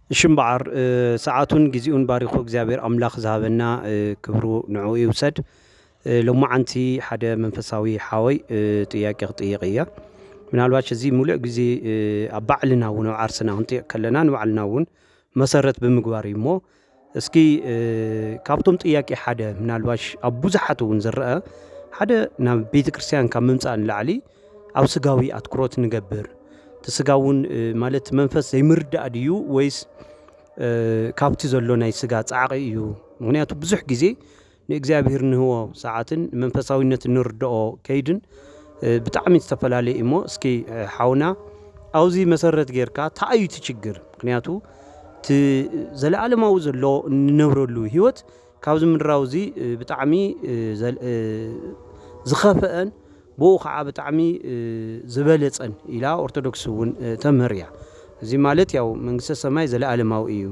ሽምባዓር ሰዓቱን ጊዜኡን ባሪኹ እግዚአብሔር ኣምላኽ ዝሃበና ክብሩ ንዑ ይውሰድ። ሎማዓንቲ ሓደ መንፈሳዊ ሓወይ ጥያቄ ክጥይቕ እያ። ምናልባች እዚ ሙሉእ ግዜ ኣብ ባዕልና እውን ኣብ ዓርስና ክንጥይቕ ከለና ንባዕልና እውን መሰረት ብምግባር እዩ እሞ እስኪ ካብቶም ጥያቄ ሓደ ምናልባሽ ኣብ ብዙሓት እውን ዝረአ ሓደ ናብ ቤተ ክርስቲያን ካብ ምምፃእ ንላዕሊ ኣብ ስጋዊ ኣትኩሮት ንገብር ትስጋውን ማለት መንፈስ ዘይምርዳእ ድዩ ወይስ ካብቲ ዘሎ ናይ ስጋ ጻዕቂ እዩ? ምክንያቱ ብዙሕ ግዜ ንእግዚአብሔር ንህቦ ሰዓትን መንፈሳዊነት ንርድኦ ከይድን ብጣዕሚ ዝተፈላለዩ እሞ እስኪ ሓውና ኣውዚ መሰረት ጌርካ ታኣዩ ትችግር ምክንያቱ ዘለዓለማዊ ዘሎ ንነብረሉ ህይወት ካብዚ ምድራዊ እዚ ብጣዕሚ ዝኸፍአን ብኡ ከዓ ብጣዕሚ ዝበለፀን ኢላ ኦርቶዶክስ እውን ተምህር እያ። እዚ ማለት ያው መንግስተ ሰማይ ዘለዓለማዊ እዩ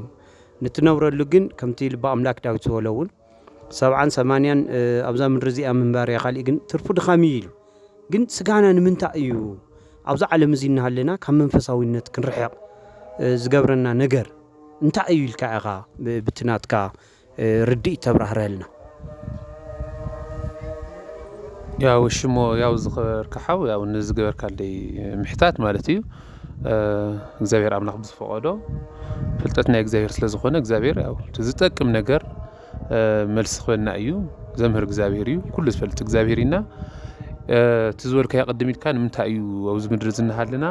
ንትነብረሉ ግን ከምቲ ልባ ኣምላክ ዳዊት ዝበሎ እውን 70-80 ኣብዛ ምድሪ እዚኣ ምንባር እያ ካሊእ ግን ትርፉ ድኻሚ ኢሉ ግን ስጋና ንምንታይ እዩ ኣብዛ ዓለም እዚ እናሃለና ካብ መንፈሳዊነት ክንርሕቕ ዝገብረና ነገር እንታይ እዩ ኢልካ ኢኻ ብትናትካ ርድኢት ተብራህረልና? ያው ሽሞ ያው ዝኸበርካ ሓው ያው ንዝገበርካለይ ምሕታት ማለት እዩ እግዚአብሔር ኣምላኽ ብዝፈቀዶ ፍልጠት ናይ እግዚአብሔር ስለ ዝኾነ እግዚአብሔር ያው ዝጠቅም ነገር መልስ ክበና እዩ ዘምህር እግዚአብሔር እዩ ኩሉ ዝፈልጥ እግዚአብሔር ኢና ትዝወልካ ይቀድም ኢልካ ንምንታይ እዩ ኣብዚ ምድሪ ዝናሃለና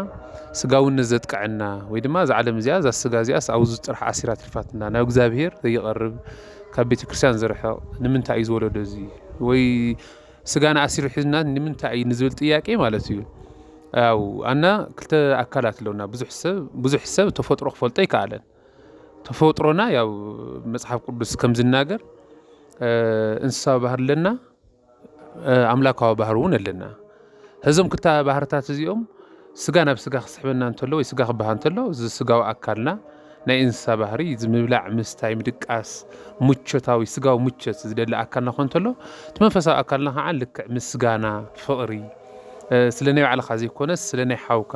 ስጋውነት ዘጥቃዕና ወይ ድማ እዚ ዓለም እዚኣ ዛ ስጋ እዚኣስ ኣብዚ ጥራሕ ኣሲራ ትልፋትና ናብ እግዚአብሔር ዘይቀርብ ካብ ቤተ ክርስቲያን ዝርሕቕ ንምንታይ እዩ ዝወለዶ እዚ ወይ ስጋና ኣሲሩ ሒዝና ንምንታይ ንዝብል ጥያቄ ማለት እዩ። ያው ኣና ክልተ ኣካላት ኣለውና ብዙሕ ሰብ ተፈጥሮ ክፈልጦ ይከኣለን። ተፈጥሮና ያው መጽሓፍ ቅዱስ ከም ዝናገር እንስሳዊ ባህሪ ኣለና ኣምላካዊ ባህሪ እውን ኣለና። እዞም ክልተ ባህርታት እዚኦም ስጋ ናብ ስጋ ክስሕበና እንተሎ ወይ ስጋ ክበሃ እንተሎ እዚ ስጋዊ ኣካልና ናይ እንስሳ ባህሪ ዝምብላዕ ምስታይ ምድቃስ ሙቾታዊ ስጋዊ ሙቾት ዝደሊ ኣካልና ኮን እንተሎ እቲ መንፈሳዊ ኣካልና ከዓ ልክዕ ምስጋና ፍቕሪ ስለ ናይ ባዕልኻ ዘይኮነስ ስለ ናይ ሓውካ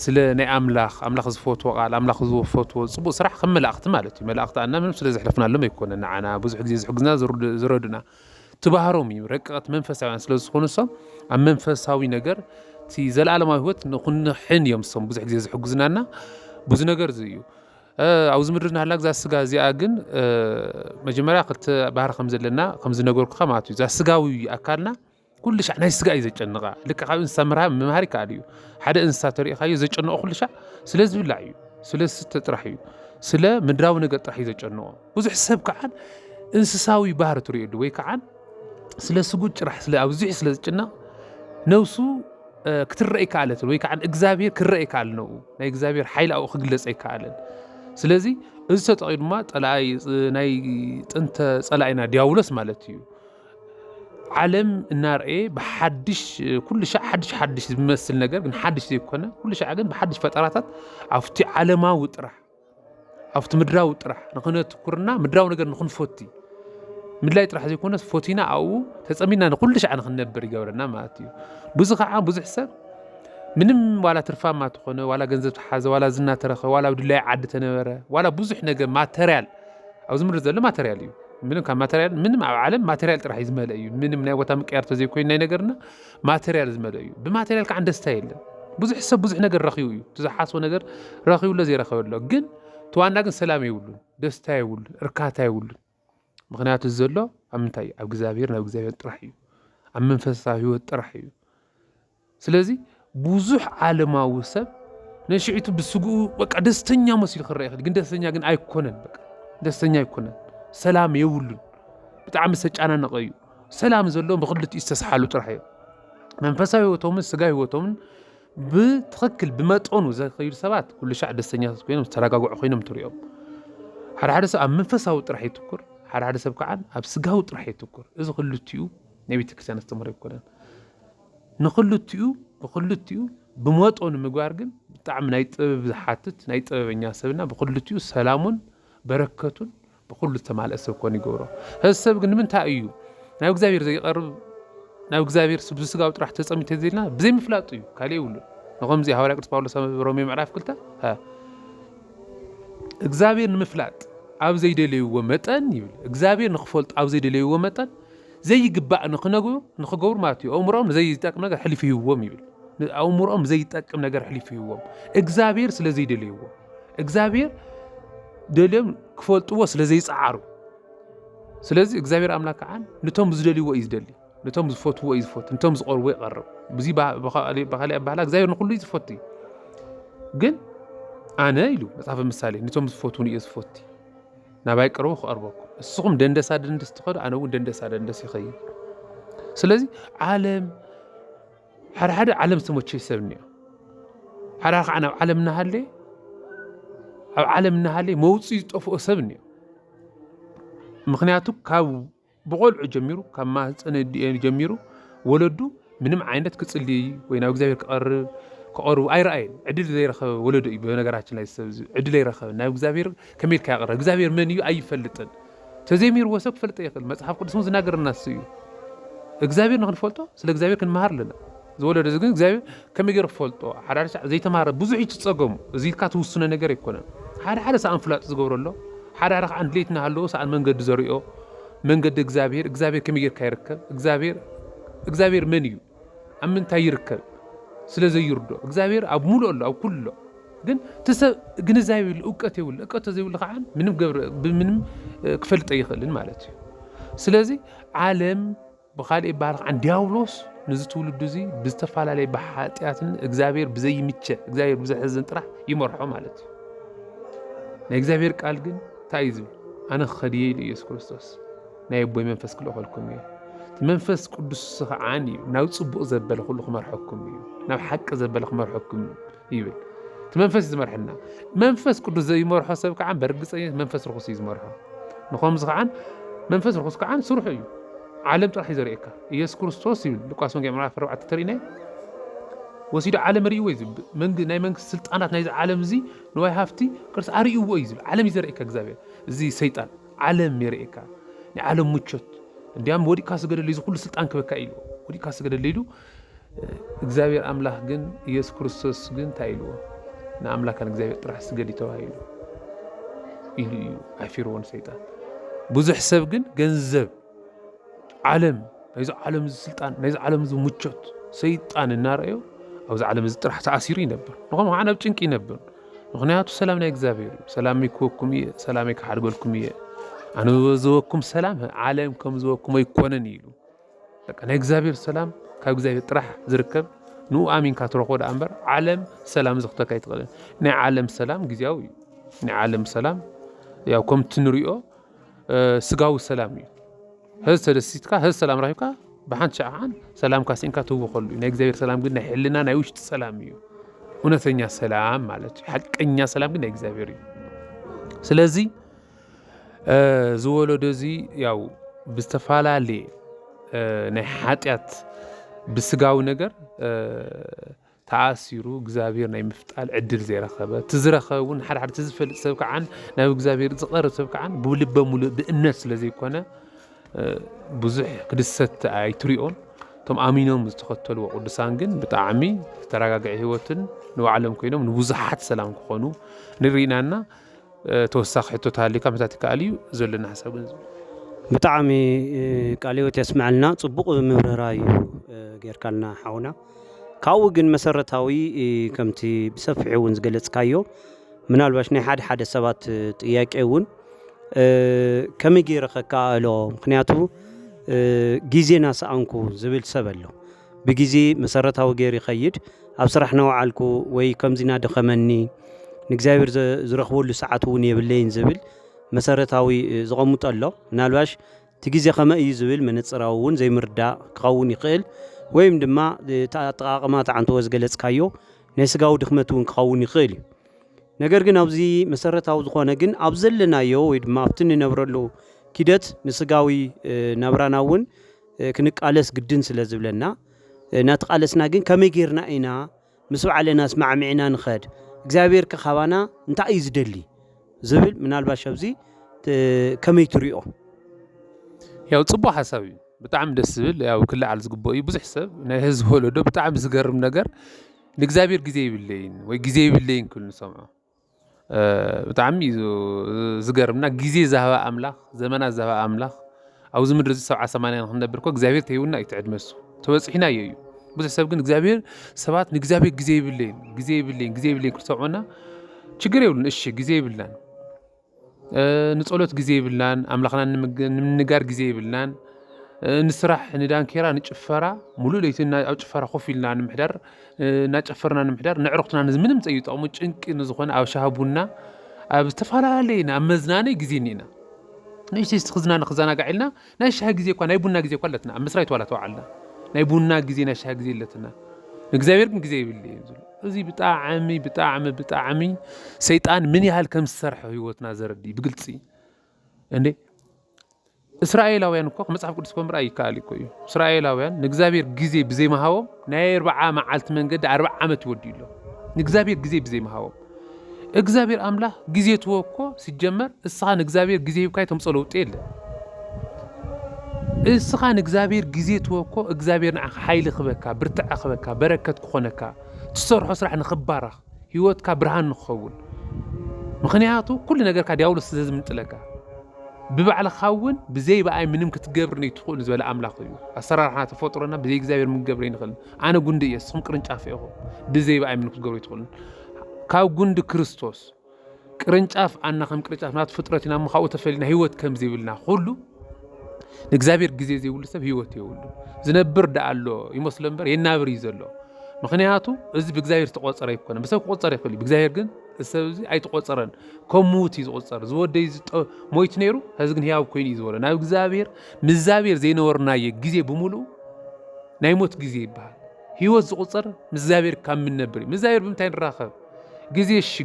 ስለ ናይ ኣምላኽ ዝፈትዎ ቃል ኣምላኽ ዝፈትዎ ፅቡቅ ስራሕ ከም መላእኽቲ ማለት እዩ። መላእኽቲ ኣና ምንም ስለ ዘሕልፍናሎም ኣይኮነን ንዓና ብዙሕ ግዜ ዝሕግዝና ዝረዱና ትባህሮም እዩ ረቀቕት መንፈሳውያን ስለ ዝኾኑ እሶም ኣብ መንፈሳዊ ነገር እቲ ዘለዓለማዊ ህይወት ንኹንሕን እዮም እሶም ብዙሕ ግዜ ዝሕግዝናና ብዙ ነገር እዚ እዩ። ኣብዚ ምድሪ ናህላ ግዛ ስጋ እዚኣ ግን መጀመርያ ክልተ ባህሪ ከም ዘለና ከም ዝነገርኩኻ ማለት እዩ። ዛ ስጋዊ ኣካልና ኩሉ ሻዕ ናይ ስጋ እዩ ዘጨንቃ ልክ ካብ እንስሳ ምምሃር ይከኣል እዩ። ሓደ እንስሳ ተሪእኻዮ ዘጨንቆ ኩሉ ሻዕ ስለ ዝብላዕ እዩ ስለ ዝስተ ጥራሕ እዩ ስለ ምድራዊ ነገር ጥራሕ እዩ ዘጨንቆ። ብዙሕ ሰብ ከዓን እንስሳዊ ባህሪ ትሪእሉ ወይ ከዓን ስለ ስጉድ ጭራሕ ስለ ኣብዙሕ ስለ ዝጭነቕ ነብሱ ክትረአ ይከኣለትን ወይ ከዓን እግዚአብሔር ክረአ ይከኣል ነው ናይ እግዚአብሔር ሓይሊ ኣብኡ ክግለጽ ይከኣልን። ስለዚ እዚ ተጠቒሙ ድማ ጠላኣይ ናይ ጥንተ ጸላኢና ዲያብሎስ ማለት እዩ ዓለም እናርአየ ብሓድሽ ኩሉ ሻዕ ሓድሽ ዝመስል ነገር ግን ሓድሽ ዘይኮነ ኩሉ ሻዕ ግን ብሓድሽ ፈጠራታት ኣብቲ ዓለማዊ ጥራሕ ኣብቲ ምድራዊ ጥራሕ ንኽነትኩርና ምድራዊ ነገር ንኽንፈቲ ምድላይ ጥራሕ ዘይኮነስ ፎቲና ኣብኡ ተጸሚድና ንኩሉ ሻዕ ንኽንነብር ይገብረና ማለት እዩ። ብዙ ከዓ ብዙሕ ሰብ ምንም ዋላ ትርፋማ ተኾነ ዋላ ገንዘብ ተሓዘ ዋላ ዝና ተረኸበ ዋላ ብድላይ ዓዲ ተነበረ ዋላ ብዙሕ ነገር ማተርያል ኣብዚ ምድሪ ዘሎ ማተርያል እዩ። ምንም ካብ ማተርያል ምንም ኣብ ዓለም ማተርያል ጥራሕ ዝመለ እዩ። ምንም ናይ ቦታ ምቅያር ተዘይኮይን ናይ ነገርና ማተርያል ዝመለ እዩ። ብማተርያል ከዓ ደስታ የለን። ብዙሕ ሰብ ብዙሕ ነገር ረኺቡ እዩ ትዝሓስቦ ነገር ረኺቡሎ ዘይረኸበሎ ግን ተዋና ግን ሰላም የብሉን ደስታ የብሉን እርካታ የብሉን። ምክንያቱ ዘሎ ኣብ ምንታይ ኣብ እግዚአብሔር ናብ እግዚአብሔር ጥራሕ እዩ ኣብ መንፈሳዊ ህይወት ጥራሕ እዩ። ስለዚ ብዙሕ ዓለማዊ ሰብ ነሽዒቱ ብስጉኡ በቃ ደስተኛ መሲሉ ክረአ ይኽእል ግን ደስተኛ ግን ኣይኮነን። በቃ ደስተኛ ኣይኮነን ሰላም የብሉን ብጣዕሚ ዝተጨናነቐ እዩ። ሰላም ዘለዎም ብክልቲኡ ዝተሰሓሉ ጥራሕ እዮም። መንፈሳዊ ህይወቶምን ስጋዊ ህይወቶምን ብትኽክል ብመጠኑ ዘኸይዱ ሰባት ኩሉ ሻዕ ደስተኛታት ኮይኖም ዝተረጋግዑ ኮይኖም ትሪኦም። ሓደ ሰብ ኣብ መንፈሳዊ ጥራሕ ይትኩር ሓደ ሰብ ከዓ ኣብ ስጋዊ ጥራሕ ይትኩር። እዚ ክልቲኡ ናይ ቤተ ክርስቲያን ኣስተምህሮ ኣይኮነን። ብክልቲኡ ብመጠኑ ምግባር ግን ብጣዕሚ ናይ ጥበብ ዝሓትት ናይ ጥበበኛ ሰብና ብክልቲኡ ሰላሙን በረከቱን ብኩሉ ዝተማልአ ሰብ ኮን ይገብሮ። እዚ ሰብ ግን ንምንታይ እዩ ናብ እግዚአብሔር ዘይቀርብ ናብ እግዚአብሔር ብስጋዊ ጥራሕ ተጸሚት ዘይልና ብዘይ ምፍላጥ እዩ ካሊእ ይብሉ። ንኸምዚ ሐዋርያ ቅዱስ ጳውሎስ ሮሜ ምዕራፍ 2 እግዚአብሔር ንምፍላጥ ኣብ ዘይደልይዎ መጠን ይብል እግዚአብሔር ንኽፈልጥ ኣብ ዘይደልይዎ መጠን ዘይግባእ ንኽገብሩ ማለት እዩ ኣእምሮኦም ዘይጠቅም ነገር ሕሊፍይዎም ይብል ኣእምሮኦም ዘይጠቅም ነገር ሕሊፍይዎም እግዚአብሔር ስለ ዘይደልይዎ እግዚአብሔር ደልዮም ክፈልጥዎ ስለ ዘይፀዓሩ ስለዚ እግዚአብሔር ኣምላክ ከዓ ነቶም ዝደልይዎ እዩ ዝደሊ ነቶም ዝፈትዎ እዩ ዝፈቱ ነቶም ዝቐርብዎ ይቐርብ በዚ ብኻልእ ኣባህላ እግዚአብሔር ንኹሉ እዩ ዝፈቱ ግን ኣነ ኢሉ መጽሓፍ ምሳሌ ነቶም ዝፈትውን እየ ዝፈቲ ናባይ ቀርቦ ክቐርበኩም እስኹም ደንደሳ ደንደስ ትኸዱ ኣነ እውን ደንደሳ ደንደስ ይኸይድ ስለዚ ዓለም ሓደ ዓለም ዝተመቸየ ሰብ እኒኦ ሓደ ከዓ ናብ ዓለም እናሃለየ ኣብ ዓለም እናሃለየ መውፅኡ ዝጠፍኦ ሰብ እኒኦ ምክንያቱ ካብ ብቆልዑ ጀሚሩ ካብ ማህፀነ ጀሚሩ ወለዱ ምንም ዓይነት ክጽልይ ወይ ናብ እግዚአብሔር ክቐርብ ኣይረኣየን ዕድል ዘይረኸበ ወለዱ እዩ በነገራችን ላይ ሰብ ዕድል ዘይረኸበ ናብ እግዚአብሔር ከመይልካ ያቐርብ እግዚአብሔር መን እዩ ኣይፈልጥን ተዘይሚርዎ ሰብ ክፈልጥ ይኽእል መጽሓፍ ቅዱስ ዝናገረና እሱ እዩ እግዚአብሔር ንኽንፈልጦ ስለ እግዚአብሔር ክንመሃር ኣለና ዝወለደ ግን እግዚአብሔር ከመይ ገይሩ ክፈልጦ ሓደ ዘይተማሃረ ብዙሕ ይትጸገሙ እዚ ኢልካ ትውስነ ነገር ኣይኮነን ሓደ ሰኣን ፍላጥ ዝገብረሎ ሓደ ከዓ ድሌትና ሃለዎ ሰኣን መንገዲ ዘርኦ መንገዲ እግዚአብሔር ከመይ ጌርካ ይርከብ እግዚአብሔር መን እዩ ኣብ ምንታይ ይርከብ ስለ ዘይርዶ እግዚአብሔር ኣብ ሙሉእ ኣሎ ኣብ ኩሉ ግን ተሰብ ግንዛቤ ይብል እውቀት ይብል እውቀት ዘይብል ከዓ ምንም ክፈልጥ ይኽእልን ማለት እዩ ስለዚ ዓለም ብኻልእ ባል ከዓ ዲያብሎስ ነዚ ትውልድ እዚ ብዝተፈላለየ ብሓጢያትን እግዚአብሔር ብዘይምቸ እግዚአብሔር ብዘሕዝን ጥራሕ ይመርሖ ማለት እዩ ናይ እግዚአብሔር ቃል ግን እንታይ ዝብል ኣነ ክኸድየ ኢሉ ኢየሱስ ክርስቶስ ናይ ኣቦይ መንፈስ ክልእኸልኩም እዩ መንፈስ ቅዱስ ከዓን እዩ ናብ ጽቡቕ ዘበለ ኩሉ ክመርሐኩም እዩ ናብ ሓቂ ዘበለ ክመርሐኩም ይብል እቲ መንፈስ ዝመርሐና መንፈስ ቅዱስ ዘይመርሖ ሰብ ከዓ በርግፀኝነት መንፈስ ርኩስ እዩ ዝመርሖ ንኸምዚ ከዓን መንፈስ ርኩስ ከዓን ስርሑ እዩ ዓለም ጥራሕ እዩ ዘርእየካ ኢየሱስ ክርስቶስ ይብል ሉቃስ ወንጌል ምዕራፍ 4 ተሪእናይ ወሲዱ ዓለም ርእይዎ እዩ ዝብል ናይ መንግስቲ ስልጣናት ናይዚ ዓለም እዚ ንዋይ ሃፍቲ ቅርሲ ኣርእይዎ እዩ ዝብል ዓለም ይዘርእየካ እግዚአብሔር እዚ ሰይጣን ዓለም ይርእየካ ናይ ዓለም ሙቾት እንዲያም ወዲካ ስገደለ እዚ ኩሉ ስልጣን ክበካ ኢሉ ወዲካ ስገደለ ኢሉ እግዚአብሔር ኣምላኽ ግን ኢየሱስ ክርስቶስ ግን እንታይ ኢልዎ ንኣምላክን እግዚአብሔር ጥራሕ ስገድ ተባሂሉ ኢሉ እዩ ኣይፊርዎን ሰይጣን ብዙሕ ሰብ ግን ገንዘብ ዓለም ናይዚ ዓለም ስልጣን ናይዚ ዓለም ሙቾት ሰይጣን እናርአዮ ኣብዚ ዓለም እዚ ጥራሕ ተኣሲሩ ይነብር ንኾም ከዓ ናብ ጭንቂ ይነብር ምክንያቱ ሰላም ናይ እግዚአብሔር ሰላም ይክወኩም እየ ሰላም ይከሓድገልኩም እየ ኣነ ዝወኩም ሰላም ዓለም ከም ዝወኩም ኣይኮነን ኢሉ በቃ ናይ እግዚአብሔር ሰላም ካብ እግዚአብሔር ጥራሕ ዝርከብ ንኡ ኣሚንካ ትረኽቦ ዳ እምበር ዓለም ሰላም ዝኽተካ ይትኽእልን ናይ ዓለም ሰላም ግዝያዊ እዩ ናይ ዓለም ሰላም ያው ከምቲ ንሪኦ ስጋዊ ሰላም እዩ ህዝ ተደሲትካ ህዝ ሰላም ረኺብካ ብሓንቲ ሸዓን ሰላም ካሲንካ ትውኸሉ እዩ ናይ እግዚአብሔር ሰላም ግን ናይ ሕልና ናይ ውሽጢ ሰላም እዩ እውነተኛ ሰላም ማለት እዩ ሓቀኛ ሰላም ግን ናይ እግዚአብሔር እዩ ስለዚ ዝወለዶ እዚ ያው ብዝተፈላለየ ናይ ሓጢያት ብስጋዊ ነገር ተኣሲሩ እግዚአብሔር ናይ ምፍጣል ዕድል ዘይረኸበ ትዝረኸበ እውን ሓደ ትዝፈልጥ ሰብ ከዓን ናብ እግዚአብሔር ዝቐርብ ሰብ ከዓን ብልበ ሙሉእ ብእምነት ስለ ዘይኮነ ብዙሕ ክድሰት ኣይትሪኦን እቶም ኣሚኖም ዝተኸተልዎ ቅዱሳን ግን ብጣዕሚ ተረጋጋዒ ህይወትን ንባዕሎም ኮይኖም ንብዙሓት ሰላም ክኾኑ ንሪኢናና ተወሳኺ ሕቶት ሃልዩካ ምታት ይከኣል እዩ ዘለና ሓሳብ ግን ብጣዕሚ ቃለ ሕይወት የስምዐልና ጽቡቕ ምብርራይ ጌርካልና ሓውና ካብኡ ግን መሰረታዊ ከምቲ ብሰፊሑ እውን ዝገለጽካዮ ምናልባሽ ናይ ሓደ ሰባት ጥያቄ እውን ከመይ ገይረ ከከኣሎ ምክንያቱ ጊዜና ሰኣንኩ ዝብል ሰብ ኣሎ ብጊዜ መሰረታዊ ገይሩ ይኸይድ ኣብ ስራሕ ነውዓልኩ ወይ ከምዚና ደኸመኒ ንእግዚአብሔር ዝረኽበሉ ሰዓት እውን የብለይን ዝብል መሰረታዊ ዝቐምጦ ኣሎ ምናልባሽ እቲ ግዜ ከመይ እዩ ዝብል መነፅራዊ እውን ዘይምርዳእ ክኸውን ይኽእል ወይም ድማ ኣጠቓቕማ ተዓንተዎ ዝገለጽካዮ ናይ ስጋዊ ድኽመት እውን ክኸውን ይኽእል እዩ ነገር ግን ኣብዚ መሰረታዊ ዝኾነ ግን ኣብ ዘለናዮ ወይ ድማ ኣብቲ ንነብረሉ ኪደት ንስጋዊ ናብራና እውን ክንቃለስ ግድን ስለ ዝብለና እናተቃለስና ግን ከመይ ጌርና ኢና ምስ ባዕለና ስማዕሚዕና ንኸድ እግዚአብሔር ከኻባና እንታይ እዩ ዝደሊ ዝብል ምናልባሽ ኣብዚ ከመይ ትሪኦ ያው ጽቡቕ ሓሳብ እዩ ብጣዕሚ ደስ ዝብል ያው ክለዓል ዝግብኦ እዩ ብዙሕ ሰብ ናይ ህዝቢ ወለዶ ብጣዕሚ ዝገርም ነገር ንእግዚአብሔር ግዜ ይብለይን ወይ ግዜ ይብለይን ክብል ንሰምዖ ብጣዕሚ ዝገርምና ግዜ ዝሃባ ኣምላኽ ዘመና ዝሃባ ኣምላኽ ኣብዚ ምድሪ እዚ 70-80 ንክንነብር እኮ እግዚኣብሔር ተይውና እዩ ትዕድመሱ ተበፂሕና እዩ ብዙሕ ሰብ ግን እግዚኣብሔር ሰባት ንእግዚኣብሔር ግዜ ይብለይን ክሰምዑና ችግር የብሉን እሺ ግዜ ይብልናን ንጸሎት ግዜ ይብልናን ኣምላኽና ንምንጋር ግዜ ይብልናን ንስራሕ ንዳንኬራ ንጭፈራ ሙሉእ ለይትና ኣብ ጭፈራ ኮፍ ኢልና ንምሕዳር እናጨፈርና ንምሕዳር ንዕሩኽትና ምንም ዘይጠቕሙ ጭንቂ ንዝኾነ ኣብ ሻሂ ቡና ኣብ ዝተፈላለዩ ኣብ መዝናነይ ግዜ እኒና ንእሽተይ ክዘናጋዕ ኢልና ናይ ሻሂ ግዜ እኳ ናይ ቡና ግዜ እኳ ኣለትና ኣብ መስራይ ተዋላ ተዋዓልና ናይ ቡና ግዜ ናይ ሻሂ ግዜ ኣለትና ንእግዚኣብሔር ግን ግዜ ይብል እዚ ብጣዕሚ ሰይጣን ምን ያህል ከም ዝሰርሐ ህይወትና ዘረዲ ብግልፂ እንዴ እስራኤላውያን እኮ መጽሓፍ ቅዱስ ከምራ ይካል እኮ እዩ እስራኤላውያን ንእግዚኣብሔር ግዜ ብዘይመሃቦም ናይ 40 መዓልቲ መንገዲ 40 ዓመት ይወድዩ ንእግዚኣብሔር ግዜ ብዘይመሃቦም እግዚአብሔር አምላክ ጊዜ ተወኮ ሲጀመር እስኻን እግዚአብሔር ጊዜ ይብካይ ተምጸለው ጤል እስኻን እግዚአብሔር ጊዜ ተወኮ እግዚአብሔር ንዓ ኃይል ክበካ ብርትዕ ክበካ በረከት ክኾነካ ትሰርሖ ስራሕ ንኽባረኽ ህይወትካ ብርሃን ንኽኸውን ምኽንያቱ ኩሉ ነገርካ ዲያብሎስ ዝምጥለካ ብባዕልኻ እውን ብዘይ በኣይ ምንም ክትገብር ነው ትኽእል ዝበለ አምላክ እዩ አሰራርሓ ተፈጥሮና ብዘይ እግዚአብሔር ምንገብር ይንኽእል አነ ጉንዲ የስም ቅርንጫፍ ኢኹም ብዘይ በኣይ ምንም ክትገብር ይትኽእል ካብ ጉንዲ ክርስቶስ ቅርንጫፍ አና ከም ቅርንጫፍ ናት ፍጥረትና ምኻኡ ተፈሊና ህይወት ከም ዘይብልና ሁሉ እግዚአብሔር ጊዜ ዘይብሉ ሰብ ህይወት ይውሉ ዝነብር ዳአሎ ይመስል ነበር የናብር ይዘሎ ምክንያቱ እዚ ብእግዚአብሔር ተቆጸረ ይኮነ በሰብ ቆጸረ ይኽእል ብእግዚአብሔር ግን ሰብ እዚ ኣይተቆጸረን ከሙት ይዝቆጸር ዝወደይ ሞይት ነይሩ ህዝ ግን ህያው ኮይኑ ይዝወለ ናብ እግዚአብሔር ምዛብሔር ዘይነበርናየ ጊዜ ብሙሉ ናይ ሞት ጊዜ ይባል ህይወት ዝቆጸር ምዛብሔር ካብ ምን ነበር ምዛብሔር ብምታይ ንራኸብ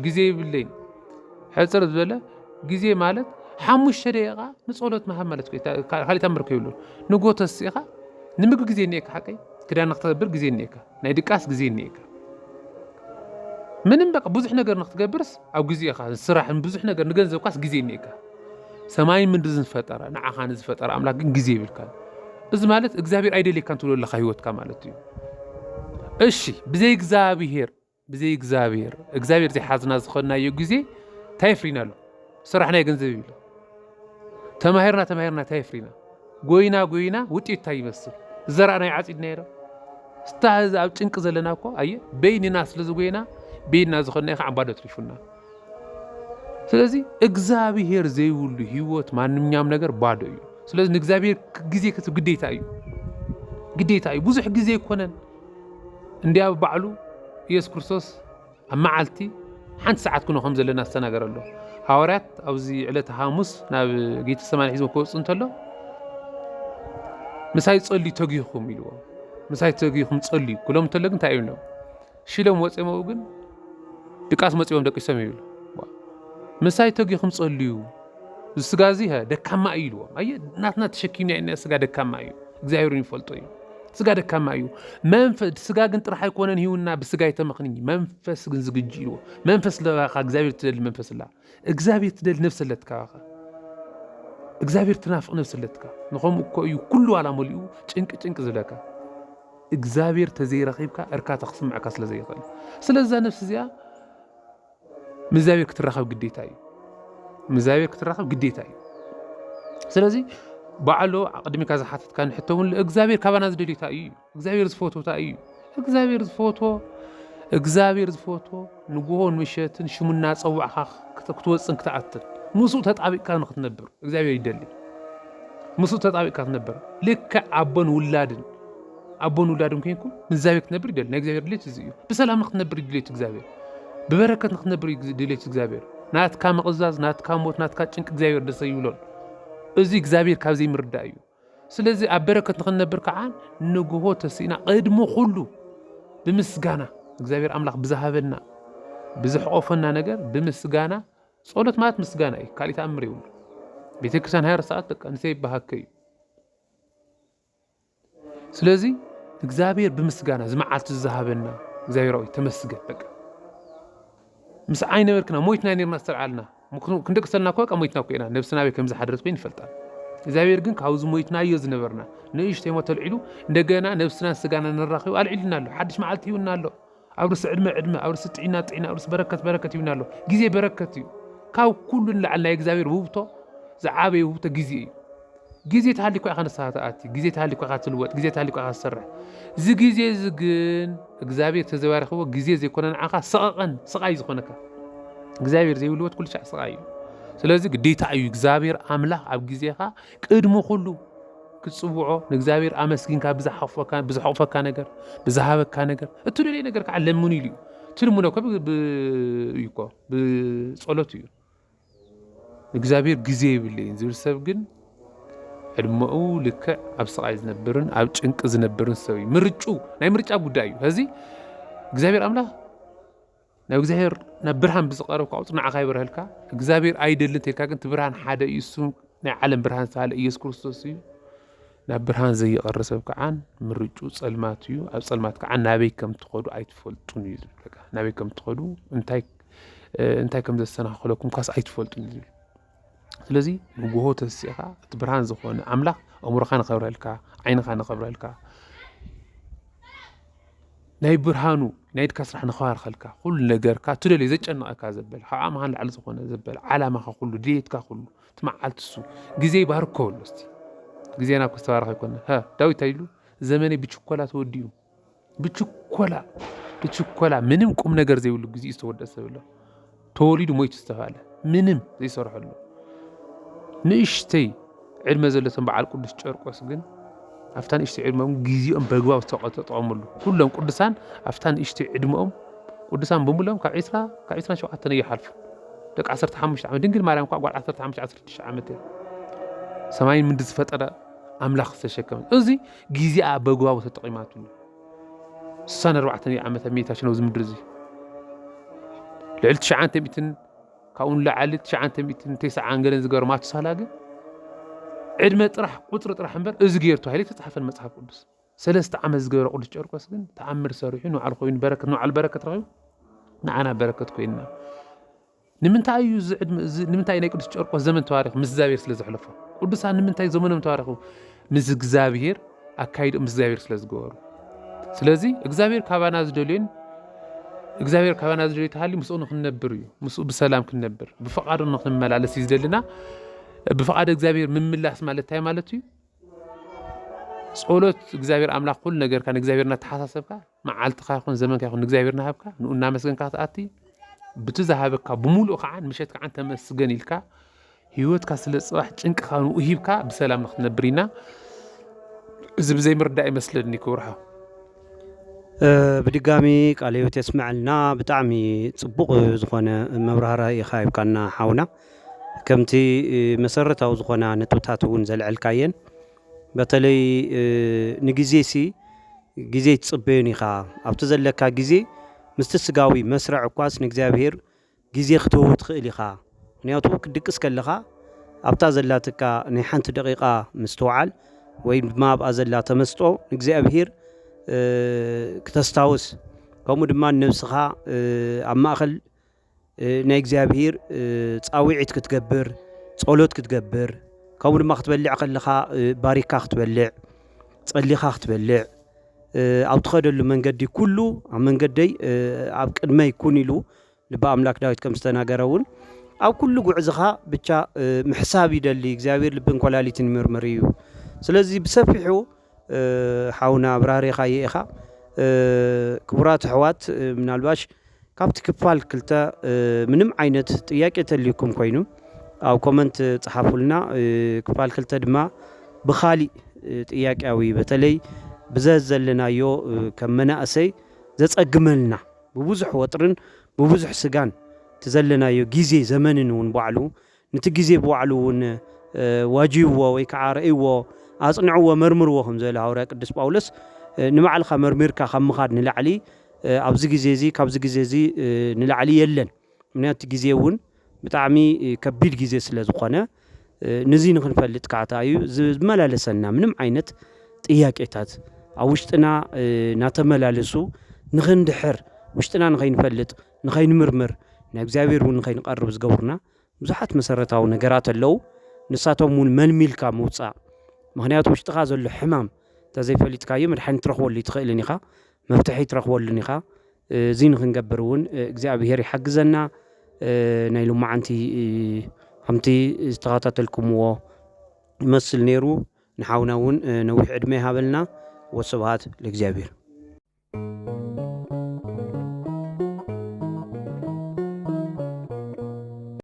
ጊዜ ይብለኝ ሕጽር ዝበለ ጊዜ ማለት 5 ደቂቃ ንጸሎት መሃብ ማለት ካሊታ ምርኮ ይብሉ ንጎተስ ኢኻ ንምግብ ጊዜ ነይካ ሓቀይ ክዳን ንኽትገብር ጊዜ ነይካ ናይ ድቃስ ጊዜ ነይካ ምንም በቃ ብዙሕ ነገር ንኽትገብርስ ኣብ ጊዜ ኢኻ ስራሕ ብዙሕ ነገር ንገንዘብካስ ጊዜ ነይካ ሰማይ ምድር ዝፈጠረ ንዓኻን ዝፈጠረ አምላክ ግን ጊዜ ይብልካ እዚ ማለት እግዚአብሔር አይደለካን ትብለለካ ህይወትካ ማለት እዩ እሺ ብዘይ እግዚአብሔር ዘይሓዝና ዝኸናዮ ጊዜ ታይፍሪናሉ ስራሕና ገንዘብ ይብሉ ተማሂርና ታይፍሪና ጎይና ውጤት ታይመስል ዘራእና ይዓጽድና ይራ ስታዝ ኣብ ጭንቅ ዘለና እኮ አየ በይንና ስለዝጎይና በይንና ዝኸና ይኻ ዓባዶ ትሪፉና ስለዚህ እግዚአብሔር ዘይውሉ ህይወት ማንኛውም ነገር ባዶ እዩ ስለዚህ ንእግዚአብሔር ጊዜ ክትብ ግዴታ እዩ ብዙሕ ጊዜ ይኮነን እንዲያ ባዕሉ ኢየሱስ ክርስቶስ ኣብ መዓልቲ ሓንቲ ሰዓት ኩኖ ከም ዘለና ዝተናገረሎ ሐዋርያት ኣብዚ ዕለት ሐሙስ ናብ ጌተ ሰማይ ሒዞም ክወጽኡ እንተሎ ምሳይ ጸልዩ ተግይኹም ኢልዎ ምሳይ ተግይኹም ጸልዩ ኩሎም እንተሎ ግን እንታይ ይብሉ ሽሎም ወጽመው ግን ድቃስ መጽዮም ደቂሶም ይብሉ ምሳይ ተግይኹም ጸልዩ ስጋዚ ደካማ እዩ ኢልዎ አየ ናትና ተሸኪምና ኢና ስጋ ደካማ እዩ እግዚአብሔር ይፈልጦ እዩ ስጋ ደካማ እዩ መንፈስ ስጋ ግን ጥራይ አይኮነን ይሁንና በስጋ የተመኽኒ መንፈስ ግን ዝግጁ ይልዎ መንፈስ ለባኻ እግዚአብሔር ትደል መንፈስ ላ እግዚአብሔር ትደል ነፍስ ለትካ እግዚአብሔር ትናፍቅ ነፍስ ለትካ ንኾም እኮ እዩ ኩሉ አላሞልኡ ጭንቅ ዝለካ እግዚአብሔር ተዘይረኺብካ እርካታ ክስምዓካ ስለዘይኽእል ስለዛ ነፍስ እዚኣ ምዛብሔር ክትራኸብ ግዴታ እዩ ስለዚ ባዕሎ ቅድሚካ ዝሓተትካ ንሕተውን እግዚአብሔር ካባና ዝደልታ እዩ እግዚአብሔር ዝፎቶታ እዩ እግዚአብሔር ዝፎቶ ንጉሆን ምሸትን ሽሙና ፀዋዕኻ ክትወፅን ክትኣትን ሙሱ ተጣቢቅካ ንኽትነብር እግዚአብሔር ይደሊ ሙሱ ተጣቢቅካ ክትነብር ልክ አቦን ውላድን ኮይንኩም ምዛብሔር ክትነብር ይደሊ ናይ እግዚአብሔር ድሌት እዚ እዩ ብሰላም ንኽትነብር ይድሌት እግዚአብሔር ብበረከት ንኽትነብር ይድሌት እግዚአብሔር ናትካ መቕዛዝ ናትካ ሞት ናትካ ጭንቅ እግዚአብሔር ደስ ይብሎን እዚ እግዚአብሔር ካብ ዘይምርዳእ እዩ ስለዚ ኣብ በረከት ንኽንነብር ከዓ ንጉሆ ተሲና ቅድሞ ሁሉ ብምስጋና እግዚአብሔር አምላክ ብዝሃበና ብዝሕቆፈና ነገር ብምስጋና ጸሎት ማለት ምስጋና እዩ ካሊእ ተኣምር ይብሉ ቤተክርስቲያን 24 ሰዓት በቃ ንሰይ ባሃከ እዩ ስለዚ እግዚአብሔር ብምስጋና ዝመዓልቲ ዝሃበና እግዚአብሔር ሆይ ተመስገን በቃ ምስ አይነበርክና ሞይትና ነርና ዝተልዓልና ክንደቅሰልና እኮ ሞይትና እኮ ኢና ነብስና ቤት ከም ዝሓደረት ኮይኑ ይፈልጣል እግዚአብሔር ግን ካብዚ ሞይትና እዮ ዝነበርና ንእሽተይ ሞት ተልዒሉ እንደገና ነብስና ስጋና ንራኺቡ አልዒልና ኣሎ ሓድሽ መዓልቲ ይውና ኣሎ أورس عدمة أورس طعينا أورس بركة يبنالو جزء بركة كاو كل لعلنا إجزاير وبطه زعابي وبطه جزء تهالي كوا خان الساعات جزء تهالي كوا خات الوقت جزء تهالي كوا خات السرع جزء زجن إجزاير تزوار هو جزء زي كنا نعاقة سقاي زخونك إجزاير زي الوقت كل شيء سقاي سلازي قديت أيو إجزاير عمله أو جزءها كدمو كله كتصبعه نجزاير أمسكين بزحفة كان نجر بزهابة كان نجر التولي لي نجر كعلموني لي تلمونه كب يكوا بصلاتي نجزاير جزء باللي نزول سبقن المقو لك أبصق زنبرن أو تشنك زنبرن سوي مرجو ناي مرج أبو دايو هذي جزاير أملا ناي جزاير نبرهن بسقاره كعطنا عخايبر هلكا جزاير أيدل تلك كنت برهن حدا يسون ناي علم برهن سهل إيس كريستوسي نبرهن زي قرسب كعان مرجو صلماتيو أو صلمات كعان نبي كم تقولو أيتفولتون يزل نبي كم تقولو انتاي كم السنة خلوكم كاس أيتفولتون يزل ስለዚህ ንጉሆ ተስኻ ትብርሃን ዝኾነ ኣምላኽ ኣምሮኻ ንኸብረልካ ዓይንኻ ንኸብረልካ ናይ ብርሃኑ ናይ ድካ ስራሕ ንኸባርኸልካ ኩሉ ነገርካ ትደልዮ ዘጨንቐካ ዘበል ካብ ኣማኻን ላዕሊ ዝኾነ ዘበል ዓላማኻ ኩሉ ድሌትካ ኩሉ ትመዓልትሱ ግዜ ይባርከወሉ እስቲ ግዜና እኮ ዝተባረኸ ይኮነ ዳዊት ኣይሉ ዘመነይ ብችኮላ ተወዲዩ ብችኮላ ምንም ቁም ነገር ዘይብሉ ግዜ ዝተወደአ ሰብ ኣሎ ተወሊዱ ሞይቱ ዝተባለ ምንም ዘይሰርሐሉ نشتي علم زلتهم بعد قدس ጨርቆስ ግን አፍታን እሽቲ ዕድመኦም ግዚኦም በግባው ተጠቅመሉ ሁሉም ቅዱሳን አፍታን እሽቲ ዕድመኦም ቅዱሳን በሙሉም ካብ 27 ይሓልፉ ደቂ 15 ዓመት ድንግል ማርያም ቋ 15 16 ዓመት ሰማይን ምንድን ዝፈጠረ ኣምላኽ ተሸከመ እዚ ግዚኣ በግባው ተጠቂማትሉ 64 ዓመት ሚታሽ ነው ዝምድር እዚ ልዕል 900 كون لعلت شعنت ميتين تسعة عنقلن زجار ما تصلاقي عدم طرح قطر طرح انبر ازغيرتو هيلي تتصحف المصحف قدس ثلاثه عام زجار قدس ጨርቆስ ግን ተአምር ሰሪሑን وعلى خوين بركه نوع البركه رغيو نعنا بركه كوينا نمنتاي زعدم نمنتاي ناي قدس ጨርቆስ زمن تواريخ مزابير ስለዝحلفو قدسان نمنتاي زمنهم تواريخو مز እግዚአብሔር አካይድ مزابير ስለዝገበሩ ስለዚህ እግዚአብሔር ካባና ዝደልዩን እግዚአብሔር ካባና ዝደልዩ ተሃሊ ምስኡ ንክንነብር እዩ ምስኡ በሰላም ክንነብር በፈቃዱ ንክንመላለስ ይዝደልና በፈቃድ እግዚአብሔር ምምላስ ማለት ታይ ማለት እዩ ጸሎት እግዚአብሔር አምላክ ሁሉ ነገር ካን እግዚአብሔርና ተሐሳሰብካ መዓልትካ ይኹን ዘመንካ ይኹን እግዚአብሔርና ሃብካ ንኡና መስገንካ ተአቲ ብትዛሃበካ ብሙሉእ ከዓን ምሸት ከዓን ተመስገን ኢልካ ህይወትካ ስለ ጽባሕ ጭንቅካ ንኡ ሂብካ በሰላም ንክንነብርና እዚ ብዘይ ምርዳእ ይመስለኒ ክብርሃ بدقامي قال يوت يسمع لنا بتعمي صبوق زخونه مبرهره يخايب كنا حاونا كمتي مسرتاو زخونه نتوتاتون زلعلكاين بتلي نغزيسي غزي تصبيني خا ابت زلكا غزي مستسغاوي مسرع قواس نغزابير غزي ختو تخيلي خا نياتو كدقس كلخا ابتا زلاتكا ني حنت دقيقه مستوعل وي ما ابا زلا تمستو نغزابير كتستاوس كومو دما نفسها أماخل نيجزابير تصاويعت كتجبر تصولت كتجبر كومو دما ختبلع خلخا باريكا ختبلع تصليخا ختبلع أو تخدل من قدي كله من قدي أو ما يكون له لبا أملاك داوت كم استناجرون أو كله جعزها بتشا محسابي دللي جزابير لبن كلالي تنمرمريو سلازي بسفحو حاونا براري خايخا كبرات حوات من الباش كابت كفال كلتا منم عينت ጥያቄ ተልይኩም ኮይኑ او ኮመንት ጽሐፉልና كفال كلتا دما بخالي ጥያቄያዊ በተለይ بززلنايو كمناأسي زصقملنا ببزح وطرن ببزح سغان تزلنايو غيزي زمنن ون بعلو نت غيزي بعلو واجيو وي كعارئو أصنعوا ومرمروهم زي الهورا قدس باولس نمعلخ مرمركا خمخاد نلعلي أبز جزيزي كابز جزيزي نلعلي يلن منات جزيون بتعمي كبير جزيز سلازقنا نزين خنفلت كعتايو زملالسنا منم عينت ጥያቄታት አውሽጥና ናተመላለሱ ንኽንድሕር ውሽጥና ንኸይንፈልጥ ንኸይንምርምር ንእግዚአብሔር ውን ንኸይንቀርብ ዝገብሩና ብዙሓት መሰረታዊ ነገራት ኣለው ንሳቶም ውን መልሚልካ ምውፃእ ምክንያቱ ውሽጥኻ ዘሎ ሕማም ተዘይፈሊጥካዮ መድሓኒት ትረኽበሉ ትኽእልን ኢኻ መፍትሒ ትረኽበሉን ኢኻ እዚ ንክንገብር እውን እግዚኣብሔር ይሓግዘና ናይ ሎማዓንቲ ከምቲ ዝተኸታተልኩምዎ ይመስል ነይሩ ንሓውና እውን ነዊሕ ዕድመ ይሃበልና ወስብሃት ለእግዚአብሔር